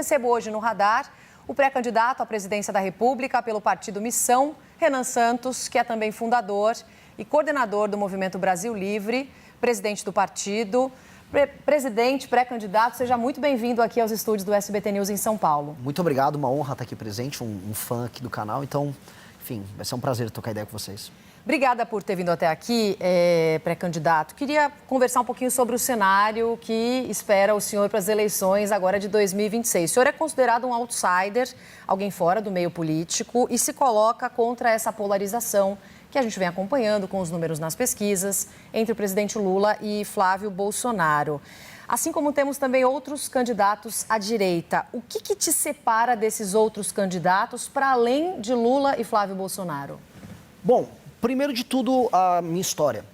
recebo hoje no Radar o pré-candidato à presidência da República pelo partido Missão, Renan Santos, que é também fundador e coordenador do Movimento Brasil Livre, presidente do partido. Presidente, pré-candidato, seja muito bem-vindo aqui aos estúdios do SBT News em São Paulo. Muito obrigado, uma honra estar aqui presente, um fã aqui do canal. Então, enfim, vai ser um prazer trocar ideia com vocês. Obrigada por ter vindo até aqui, pré-candidato. Queria conversar um pouquinho sobre o cenário que espera o senhor para as eleições agora de 2026. O senhor é considerado um outsider, alguém fora do meio político, e se coloca contra essa polarização que a gente vem acompanhando com os números nas pesquisas entre o presidente Lula e Flávio Bolsonaro. Assim como temos também outros candidatos à direita. O que te separa desses outros candidatos para além de Lula e Flávio Bolsonaro? Bom, primeiro de tudo, a minha história.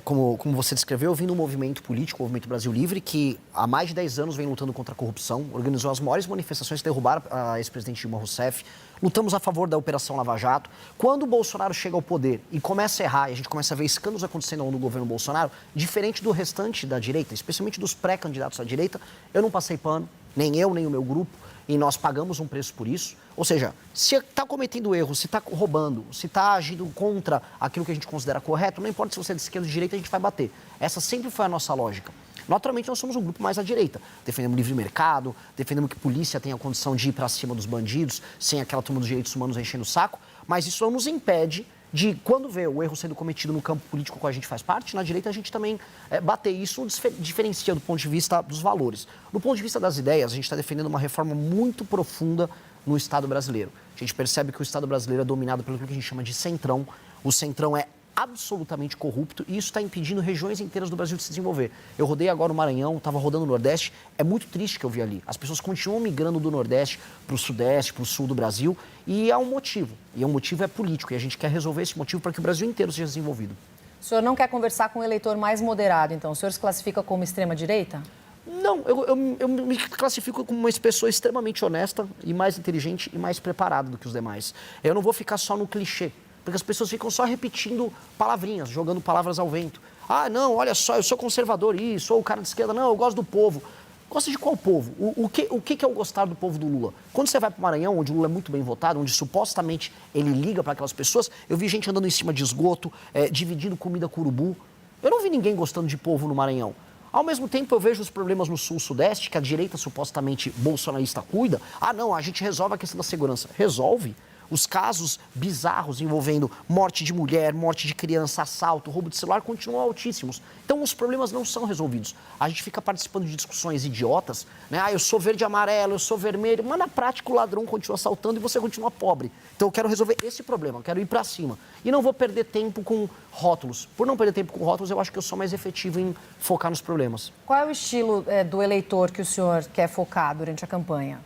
Como você descreveu, eu vim do movimento político, o Movimento Brasil Livre, que há mais de 10 anos vem lutando contra a corrupção, organizou as maiores manifestações que derrubaram a ex-presidente Dilma Rousseff, lutamos a favor da Operação Lava Jato. Quando o Bolsonaro chega ao poder e começa a errar, e a gente começa a ver escândalos acontecendo no governo Bolsonaro, diferente do restante da direita, especialmente dos pré-candidatos à direita, eu não passei pano, nem eu, nem o meu grupo, e nós pagamos um preço por isso. Ou seja, se está cometendo erro, se está roubando, se está agindo contra aquilo que a gente considera correto, não importa se você é de esquerda ou de direita, a gente vai bater. Essa sempre foi a nossa lógica. Naturalmente, nós somos um grupo mais à direita. Defendemos livre mercado, defendemos que a polícia tenha a condição de ir para cima dos bandidos, sem aquela turma dos direitos humanos enchendo o saco, mas isso não nos impede de, quando vê o erro sendo cometido no campo político que a gente faz parte, na direita a gente também bater. Isso diferencia do ponto de vista dos valores. Do ponto de vista das ideias, a gente está defendendo uma reforma muito profunda no Estado brasileiro. A gente percebe que o Estado brasileiro é dominado pelo que a gente chama de centrão. O centrão é absolutamente corrupto e isso está impedindo regiões inteiras do Brasil de se desenvolver. Eu rodei agora o Maranhão, estava rodando o Nordeste, é muito triste que eu vi ali. As pessoas continuam migrando do Nordeste para o Sudeste, para o Sul do Brasil e há um motivo. E o motivo é político e a gente quer resolver esse motivo para que o Brasil inteiro seja desenvolvido. O senhor não quer conversar com um eleitor mais moderado, então? O senhor se classifica como extrema-direita? Não, eu me classifico como uma pessoa extremamente honesta e mais inteligente e mais preparada do que os demais. Eu não vou ficar só no clichê. Porque as pessoas ficam só repetindo palavrinhas, jogando palavras ao vento. Ah, não, olha só, eu sou conservador, sou o cara de esquerda. Não, eu gosto do povo. Gosta de qual povo? O que é o gostar do povo do Lula? Quando você vai para o Maranhão, onde o Lula é muito bem votado, onde supostamente ele liga para aquelas pessoas, eu vi gente andando em cima de esgoto, dividindo comida com urubu. Eu não vi ninguém gostando de povo no Maranhão. Ao mesmo tempo, eu vejo os problemas no Sul-Sudeste, que a direita supostamente bolsonarista cuida. Ah, não, a gente resolve a questão da segurança. Resolve. Os casos bizarros envolvendo morte de mulher, morte de criança, assalto, roubo de celular continuam altíssimos. Então, os problemas não são resolvidos. A gente fica participando de discussões idiotas, né? Ah, eu sou verde e amarelo, eu sou vermelho, mas na prática o ladrão continua assaltando e você continua pobre. Então, eu quero resolver esse problema, eu quero ir para cima. E não vou perder tempo com rótulos. Por não perder tempo com rótulos, eu acho que eu sou mais efetivo em focar nos problemas. Qual é o estilo do eleitor que o senhor quer focar durante a campanha?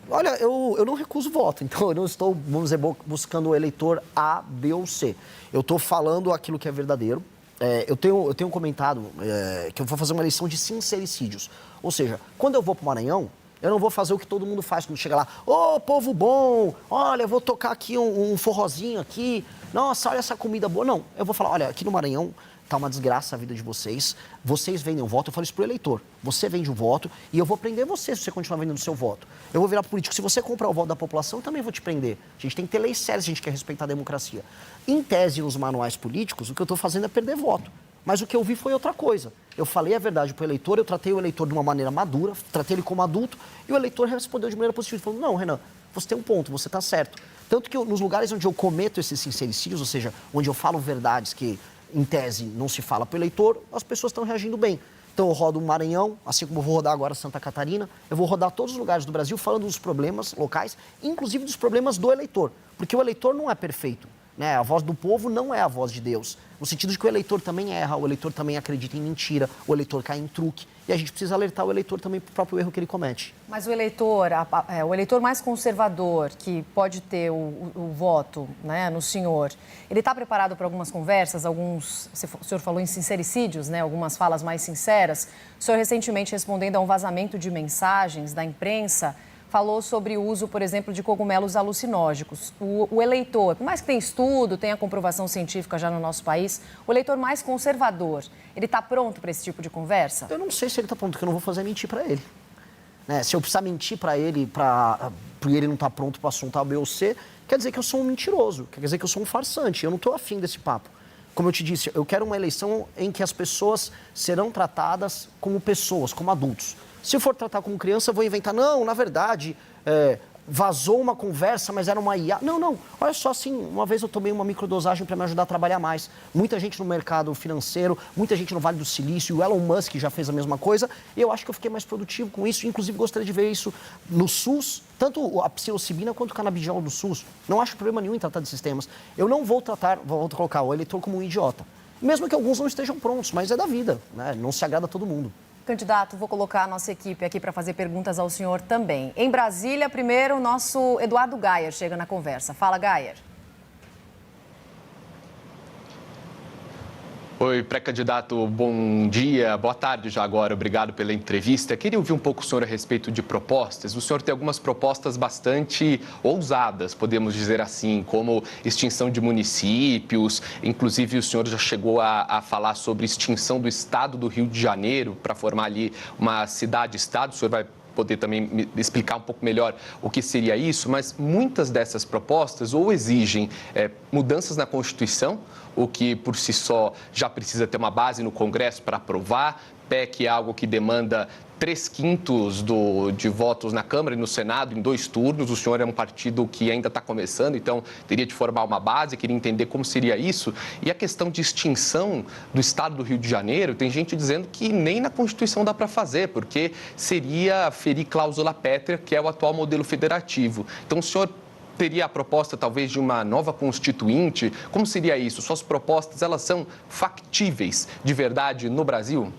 Olha, eu não recuso voto, então eu não estou, vamos dizer, buscando o eleitor A, B ou C. Eu estou falando aquilo que é verdadeiro. Eu tenho comentado que eu vou fazer uma eleição de sincericídios. Ou seja, quando eu vou para o Maranhão, eu não vou fazer o que todo mundo faz quando chega lá. Ô, povo bom, olha, eu vou tocar aqui um forrozinho aqui. Nossa, olha essa comida boa. Não, eu vou falar, olha, aqui no Maranhão tá uma desgraça a vida de vocês. Vocês vendem o voto, eu falo isso pro eleitor. Você vende o voto e eu vou prender você se você continuar vendendo o seu voto. Eu vou virar político. Se você comprar o voto da população, eu também vou te prender. A gente tem que ter leis sérias se a gente quer respeitar a democracia. Em tese, nos manuais políticos, o que eu estou fazendo é perder voto. Mas o que eu vi foi outra coisa. Eu falei a verdade pro eleitor, eu tratei o eleitor de uma maneira madura, tratei ele como adulto, e o eleitor respondeu de maneira positiva. Ele falou, não, Renan, você tem um ponto, você está certo. Tanto que nos lugares onde eu cometo esses sincericídios, ou seja, onde eu falo verdades que em tese não se fala para o eleitor, as pessoas estão reagindo bem. Então eu rodo o Maranhão, assim como eu vou rodar agora Santa Catarina, eu vou rodar todos os lugares do Brasil falando dos problemas locais, inclusive dos problemas do eleitor, porque o eleitor não é perfeito, né? A voz do povo não é a voz de Deus, no sentido de que o eleitor também erra, o eleitor também acredita em mentira, o eleitor cai em truque, e a gente precisa alertar o eleitor também para o próprio erro que ele comete. Mas o eleitor mais conservador, que pode ter o voto, né, no senhor, ele está preparado para algumas conversas, o senhor falou em sincericídios, né, algumas falas mais sinceras. O senhor recentemente, respondendo a um vazamento de mensagens da imprensa, falou sobre o uso, por exemplo, de cogumelos alucinógenos. O eleitor, por mais que tenha estudo, tenha comprovação científica já no nosso país, o eleitor mais conservador, ele está pronto para esse tipo de conversa? Eu não sei se ele está pronto, porque eu não vou fazer mentir para ele. né? Se eu precisar mentir para ele, porque ele não está pronto para assunto A, B ou C, quer dizer que eu sou um mentiroso, quer dizer que eu sou um farsante. Eu não estou afim desse papo. Como eu te disse, eu quero uma eleição em que as pessoas serão tratadas como pessoas, como adultos. Se eu for tratar como criança, eu vou inventar, não, na verdade, vazou uma conversa, mas era uma IA. Não, olha só, assim, uma vez eu tomei uma microdosagem para me ajudar a trabalhar mais. Muita gente no mercado financeiro, muita gente no Vale do Silício, o Elon Musk já fez a mesma coisa, e eu acho que eu fiquei mais produtivo com isso, inclusive gostaria de ver isso no SUS, tanto a psilocibina quanto o canabidiol do SUS. Não acho problema nenhum em tratar de sistemas. Eu não vou colocar o eleitor como um idiota. Mesmo que alguns não estejam prontos, mas é da vida, né? Não se agrada a todo mundo. Candidato, vou colocar a nossa equipe aqui para fazer perguntas ao senhor também. Em Brasília, primeiro, o nosso Eduardo Gayer chega na conversa. Fala, Gayer. Oi, pré-candidato, bom dia, boa tarde já agora, obrigado pela entrevista. Queria ouvir um pouco o senhor a respeito de propostas. O senhor tem algumas propostas bastante ousadas, podemos dizer assim, como extinção de municípios, inclusive o senhor já chegou a falar sobre extinção do estado do Rio de Janeiro para formar ali uma cidade-estado. O senhor vai poder também me explicar um pouco melhor o que seria isso, mas muitas dessas propostas ou exigem mudanças na Constituição, o que por si só já precisa ter uma base no Congresso para aprovar. PEC é algo que demanda 3/5 de votos na Câmara e no Senado em 2 turnos. O senhor é um partido que ainda está começando, então teria de formar uma base, queria entender como seria isso. E a questão de extinção do Estado do Rio de Janeiro, tem gente dizendo que nem na Constituição dá para fazer, porque seria ferir cláusula pétrea, que é o atual modelo federativo. Então o senhor teria a proposta, talvez, de uma nova constituinte? Como seria isso? Suas propostas, elas factíveis de verdade no Brasil?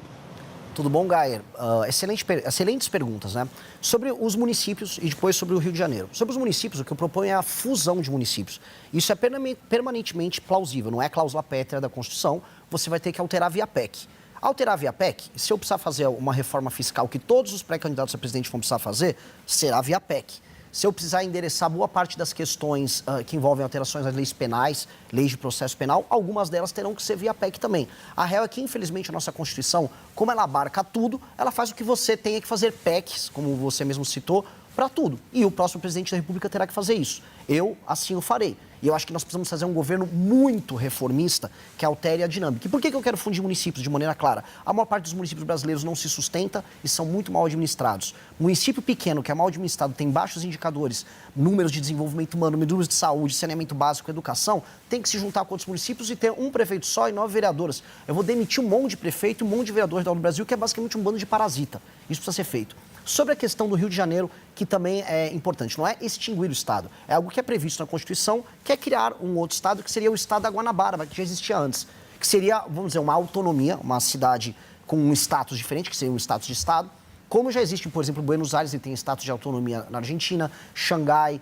Tudo bom, Gayer? Excelentes perguntas, né? Sobre os municípios e depois sobre o Rio de Janeiro. Sobre os municípios, o que eu proponho é a fusão de municípios. Isso é permanentemente plausível, não é cláusula pétrea da Constituição, você vai ter que alterar via PEC. Alterar via PEC, se eu precisar fazer uma reforma fiscal que todos os pré-candidatos a presidente vão precisar fazer, será via PEC. Se eu precisar endereçar boa parte das questões que envolvem alterações nas leis penais, leis de processo penal, algumas delas terão que ser via PEC também. A real é que, infelizmente, a nossa Constituição, como ela abarca tudo, ela faz o que você tenha que fazer PECs, como você mesmo citou, para tudo. E o próximo presidente da República terá que fazer isso. Eu, assim, o farei. E eu acho que nós precisamos fazer um governo muito reformista que altere a dinâmica. E por que eu quero fundir municípios de maneira clara? A maior parte dos municípios brasileiros não se sustenta e são muito mal administrados. Município pequeno, que é mal administrado, tem baixos indicadores, números de desenvolvimento humano, números de saúde, saneamento básico, educação, tem que se juntar com outros municípios e ter um prefeito só e 9 vereadoras. Eu vou demitir um monte de prefeito e um monte de vereadores do Brasil, que é basicamente um bando de parasita. Isso precisa ser feito. Sobre a questão do Rio de Janeiro, que também é importante, não é extinguir o Estado, é algo que é previsto na Constituição, que é criar um outro Estado, que seria o Estado da Guanabara, que já existia antes, que seria, vamos dizer, uma autonomia, uma cidade com um status diferente, que seria um status de Estado, como já existe, por exemplo, Buenos Aires, ele tem status de autonomia na Argentina, Xangai,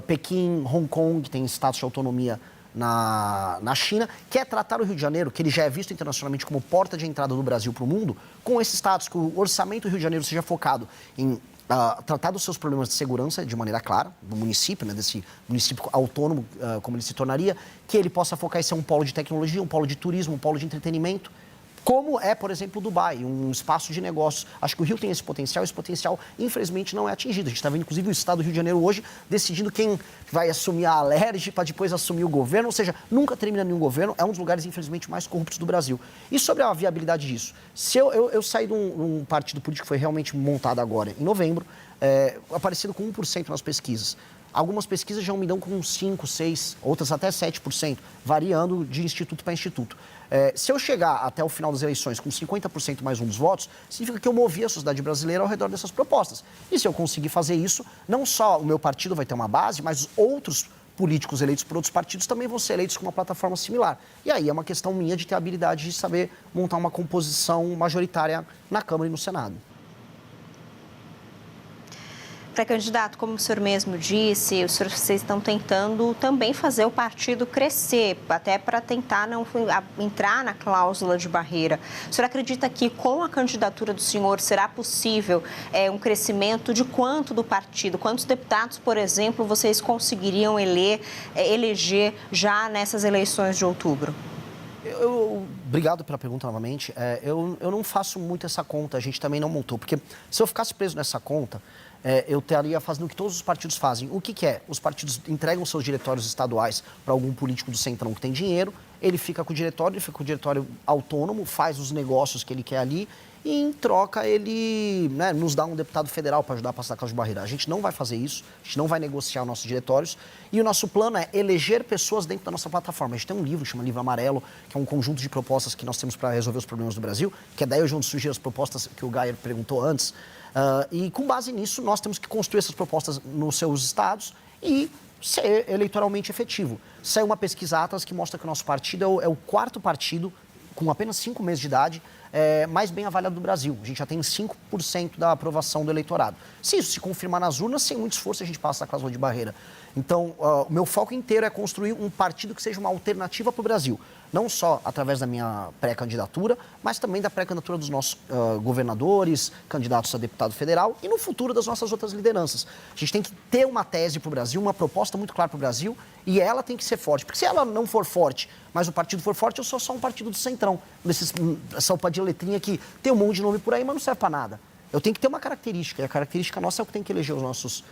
Pequim, Hong Kong, tem status de autonomia na China, que é tratar o Rio de Janeiro, que ele já é visto internacionalmente como porta de entrada do Brasil para o mundo, com esse status, que o orçamento do Rio de Janeiro seja focado em tratar dos seus problemas de segurança de maneira clara, do município, né, desse município autônomo, como ele se tornaria, que ele possa focar em ser um polo de tecnologia, um polo de turismo, um polo de entretenimento, como é, por exemplo, Dubai, um espaço de negócios. Acho que o Rio tem esse potencial, infelizmente, não é atingido. A gente está vendo, inclusive, o Estado do Rio de Janeiro hoje decidindo quem vai assumir a Alerj para depois assumir o governo, ou seja, nunca termina nenhum governo, é um dos lugares, infelizmente, mais corruptos do Brasil. E sobre a viabilidade disso? Se eu saí de um partido político que foi realmente montado agora, em novembro, aparecido com 1% nas pesquisas. Algumas pesquisas já me dão com 5%, 6%, outras até 7%, variando de instituto para instituto. Se eu chegar até o final das eleições com 50% mais um dos votos, significa que eu movi a sociedade brasileira ao redor dessas propostas. E se eu conseguir fazer isso, não só o meu partido vai ter uma base, mas outros políticos eleitos por outros partidos também vão ser eleitos com uma plataforma similar. E aí é uma questão minha de ter a habilidade de saber montar uma composição majoritária na Câmara e no Senado. Pré-candidato, como o senhor mesmo disse, vocês estão tentando também fazer o partido crescer, até para tentar não entrar na cláusula de barreira. O senhor acredita que com a candidatura do senhor será possível um crescimento de quanto do partido? Quantos deputados, por exemplo, vocês conseguiriam eleger já nessas eleições de outubro? Obrigado pela pergunta novamente. Eu não faço muito essa conta, a gente também não montou, porque se eu ficasse preso nessa conta, eu estaria fazendo o que todos os partidos fazem. O que é? Os partidos entregam seus diretórios estaduais para algum político do centrão que tem dinheiro, ele fica com o diretório, autônomo, faz os negócios que ele quer ali e, em troca, ele nos dá um deputado federal para ajudar a passar a cláusula de barreira. A gente não vai fazer isso, a gente não vai negociar nossos diretórios e o nosso plano é eleger pessoas dentro da nossa plataforma. A gente tem um livro, chama Livro Amarelo, que é um conjunto de propostas que nós temos para resolver os problemas do Brasil, que é daí onde surgiram as propostas que o Geyer perguntou antes. E com base nisso, nós temos que construir essas propostas nos seus estados e ser eleitoralmente efetivo. Saiu uma pesquisa Atlas que mostra que o nosso partido é o quarto partido, com apenas 5 meses de idade, mais bem avaliado do Brasil. A gente já tem 5% da aprovação do eleitorado. Se isso se confirmar nas urnas, sem muito esforço a gente passa a cláusula de barreira. Então, o meu foco inteiro é construir um partido que seja uma alternativa para o Brasil. Não só através da minha pré-candidatura, mas também da pré-candidatura dos nossos governadores, candidatos a deputado federal e no futuro das nossas outras lideranças. A gente tem que ter uma tese para o Brasil, uma proposta muito clara para o Brasil e ela tem que ser forte. Porque se ela não for forte, mas o partido for forte, eu sou só um partido do centrão. Essa sopa de letrinha que tem um monte de nome por aí, mas não serve para nada. Eu tenho que ter uma característica, e a característica nossa é o que tem que eleger os nossos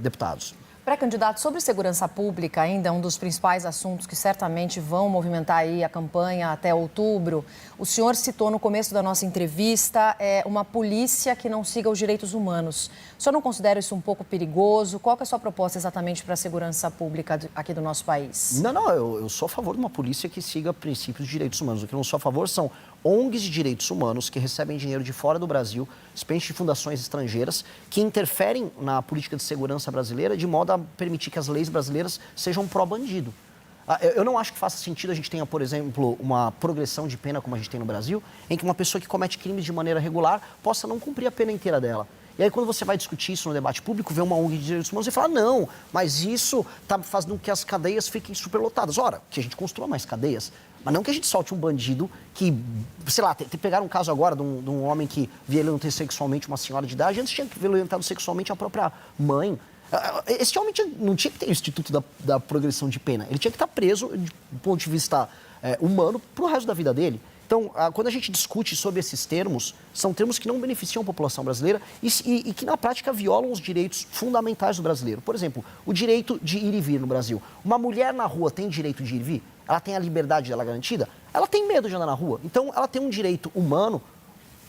deputados. Pré-candidato, sobre segurança pública, ainda um dos principais assuntos que certamente vão movimentar aí a campanha até outubro. O senhor citou no começo da nossa entrevista uma polícia que não siga os direitos humanos. O senhor não considera isso um pouco perigoso? Qual que é a sua proposta exatamente para a segurança pública aqui do nosso país? Não, eu sou a favor de uma polícia que siga princípios de direitos humanos. O que eu não sou a favor são ONGs de direitos humanos que recebem dinheiro de fora do Brasil, especialmente de fundações estrangeiras, que interferem na política de segurança brasileira de modo a permitir que as leis brasileiras sejam pró-bandido. Eu não acho que faça sentido a gente tenha, por exemplo, uma progressão de pena como a gente tem no Brasil, em que uma pessoa que comete crimes de maneira regular possa não cumprir a pena inteira dela. E aí, quando você vai discutir isso no debate público, vê uma ONG de direitos humanos e fala, não, mas isso está fazendo com que as cadeias fiquem superlotadas. Ora, que a gente construa mais cadeias, mas não que a gente solte um bandido que, sei lá, pegaram um caso agora de um homem que violentou sexualmente uma senhora de idade, antes tinha violentado sexualmente a própria mãe. Esse homem não tinha que ter o instituto da progressão de pena, ele tinha que estar preso do ponto de vista humano para o resto da vida dele. Então, quando a gente discute sobre esses termos, são termos que não beneficiam a população brasileira e que, na prática, violam os direitos fundamentais do brasileiro. Por exemplo, o direito de ir e vir no Brasil. Uma mulher na rua tem direito de ir e vir? Ela tem a liberdade dela garantida? Ela tem medo de andar na rua. Então, ela tem um direito humano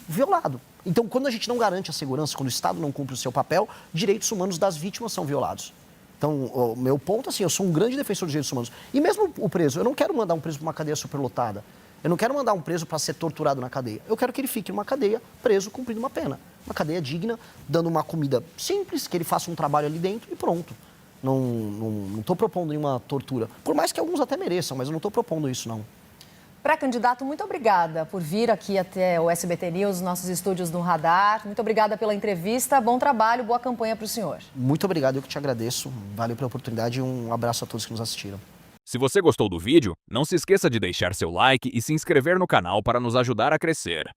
violado. Então, quando a gente não garante a segurança, quando o Estado não cumpre o seu papel, direitos humanos das vítimas são violados. Então, o meu ponto, assim, eu sou um grande defensor dos direitos humanos. E mesmo o preso, eu não quero mandar um preso para uma cadeia superlotada. Eu não quero mandar um preso para ser torturado na cadeia. Eu quero que ele fique numa cadeia, preso, cumprindo uma pena. Uma cadeia digna, dando uma comida simples, que ele faça um trabalho ali dentro e pronto. Não estou propondo nenhuma tortura. Por mais que alguns até mereçam, mas eu não estou propondo isso, não. Pré-candidato, muito obrigada por vir aqui até o SBT News, nossos estúdios no Radar. Muito obrigada pela entrevista. Bom trabalho, boa campanha para o senhor. Muito obrigado, eu que te agradeço. Valeu pela oportunidade e um abraço a todos que nos assistiram. Se você gostou do vídeo, não se esqueça de deixar seu like e se inscrever no canal para nos ajudar a crescer.